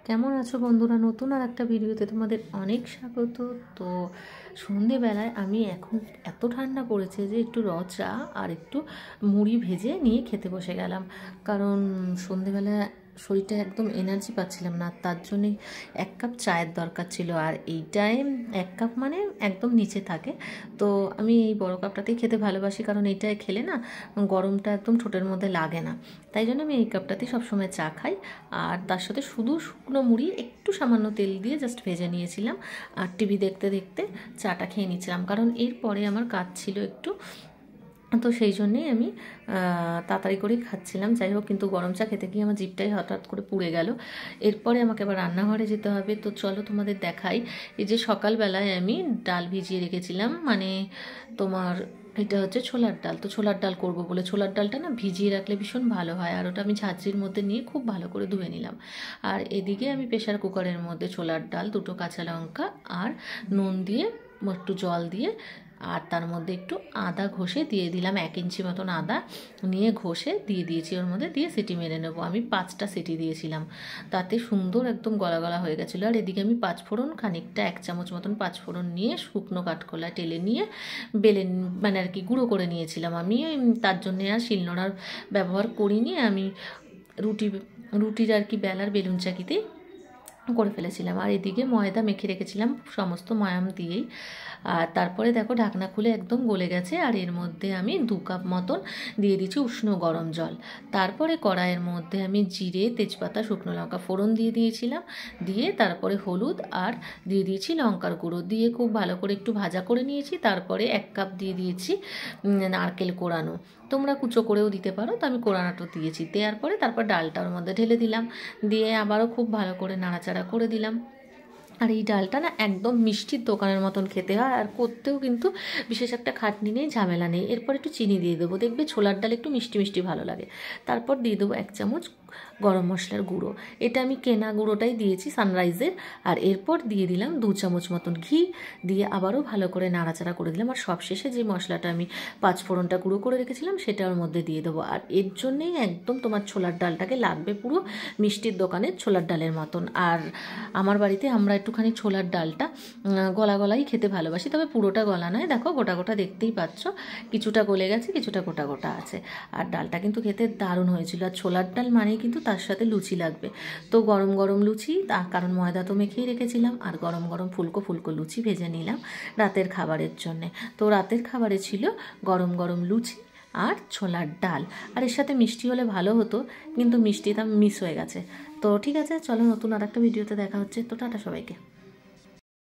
কেমন আছো বন্ধুরা? নতুন আর একটা ভিডিওতে তোমাদের অনেক স্বাগত। তো সন্ধেবেলায় আমি এখন এত ঠান্ডা পড়েছে যে একটু র চা আর একটু মুড়ি ভেজে নিয়ে খেতে বসে গেলাম। কারণ সন্ধেবেলা শরীরটা একদম এনার্জি পাচ্ছিলাম না, তার জন্যে 1 কাপ চায়ের দরকার ছিল। আর এইটাই 1 কাপ মানে একদম নিচে থাকে। তো আমি এই বড় কাপটাতেই খেতে ভালোবাসি, কারণ এইটাই খেলে না গরমটা একদম ঠোঁটের মধ্যে লাগে না। তাই জন্য আমি এই কাপটাতেই সবসময় চা খাই। আর তার সাথে শুধু শুকনো মুড়ি একটু সামান্য তেল দিয়ে জাস্ট ভেজে নিয়েছিলাম, আর টিভি দেখতে দেখতে চাটা খেয়ে নিচ্ছিলাম, কারণ এরপরে আমার কাজ ছিল একটু। তো সেই জন্যেই আমি তাড়াতাড়ি করেই খাচ্ছিলাম। যাই হোক, কিন্তু গরম চা খেতে গিয়ে আমার জিভটাই হঠাৎ করে পুড়ে গেল। এরপরে আমাকে আবার রান্নাঘরে যেতে হবে। তো চলো তোমাদের দেখাই। এই যে সকালবেলায় আমি ডাল ভিজিয়ে রেখেছিলাম, মানে তোমার এটা হচ্ছে ছোলার ডাল। তো ছোলার ডাল করব বলে ছোলার ডালটা না ভিজিয়ে রাখলে ভীষণ ভালো হয়, আর ওটা আমি ঝাঁঝরির মধ্যে নিয়ে খুব ভালো করে ধুয়ে নিলাম। আর এদিকে আমি প্রেশার কুকারের মধ্যে ছোলার ডাল, 2টো কাঁচা লঙ্কা আর নুন দিয়ে একটু জল দিয়ে, আর তার মধ্যে একটু আদা ঘষে দিয়ে দিলাম, 1 ইঞ্চি মতন আদা নিয়ে ঘষে দিয়ে দিয়েছি ওর মধ্যে, দিয়ে সিটি মেরে নেবো। আমি 5টা সিটি দিয়েছিলাম, তাতে সুন্দর একদম গলা গলা হয়ে গেছিলো। আর এদিকে আমি পাঁচফোড়ন খানিকটা 1 চামচ মতন পাঁচফোড়ন নিয়ে শুকনো কাঠখোলা টেলে নিয়ে বেলে মানে আর কি গুঁড়ো করে নিয়েছিলাম। আমি তার জন্যে আর শিলনোড়ার ব্যবহার করিনি। আমি রুটির আর কি বেলার বেলুন চাকিতেই করে ফেলেছিলাম। আর এদিকে ময়দা মেখে রেখেছিলাম সমস্ত ময়াম দিয়েই। আর তারপরে দেখো ঢাকনা খুলে একদম গলে গেছে। আর এর মধ্যে আমি 2 কাপ মতন দিয়ে দিচ্ছি উষ্ণ গরম জল। তারপরে কড়াইয়ের মধ্যে আমি জিরে, তেজপাতা, শুকনো লঙ্কা ফোড়ন দিয়ে দিয়েছিলাম, দিয়ে তারপরে হলুদ আর দিয়ে দিয়েছি লঙ্কার গুঁড়ো, দিয়ে খুব ভালো করে একটু ভাজা করে নিয়েছি। তারপরে 1 কাপ দিয়ে দিয়েছি নারকেল কোড়ানো, তোমরা কুচো করেও দিতে পারো, তো আমি কোড়ানোটা দিয়েছি। দেওয়ার পরে তারপর ডালটা ওর মধ্যে ঢেলে দিলাম, দিয়ে আবারও খুব ভালো করে নাড়াচাড়া করে দিলাম। আর এই ডালটা না একদম মিষ্টির দোকানের মতন খেতে হয়, আর করতেও কিন্তু বিশেষ একটা খাটনি নেই, ঝামেলা নেই। এরপর একটু চিনি দিয়ে দেবো, দেখবে ছোলার ডাল একটু মিষ্টি মিষ্টি ভালো লাগে। তারপর দিয়ে দেবো 1 চামচ গরম মশলার গুঁড়ো, এটা আমি কেনা গুঁড়োটাই দিয়েছি সানরাইজের। আর এরপর দিয়ে দিলাম 2 চামচ মতন ঘি, দিয়ে আবারও ভালো করে নাড়াচাড়া করে দিলাম। আর সবশেষে যে মশলাটা আমি পাঁচফোড়নটা গুঁড়ো করে রেখেছিলাম সেটা ওর মধ্যে দিয়ে দেবো। আর এর জন্যেই একদম তোমার ছোলার ডালটাকে লাগবে পুরো মিষ্টির দোকানের ছোলার ডালের মতন। আর আমার বাড়িতে আমরা একটুখানি ছোলার ডালটা গলা গলাই খেতে ভালোবাসি, তবে পুরোটা গলা নয়, দেখো গোটা গোটা দেখতেই পাচ্ছ, কিছুটা গলে গেছে কিছুটা গোটা গোটা আছে। আর ডালটা কিন্তু খেতে দারুণ হয়েছিল। আর ছোলার ডাল মানেই কিন্তু তার সাথে লুচি লাগবে। তো গরম গরম লুচি, কারণ ময়দা তো মেখেই রেখেছিলাম, আর গরম গরম ফুলকো ফুলকো লুচি ভেজে নিলাম রাতের খাবারের জন্যে। তো রাতের খাবারে ছিল গরম গরম লুচি আর ছোলার ডাল। আর এর সাথে মিষ্টি হলে ভালো হতো, কিন্তু মিষ্টিটা মিস হয়ে গেছে। তো ঠিক আছে, চলো নতুন আর একটা ভিডিওতে দেখা হচ্ছে। তো টাটা সবাইকে।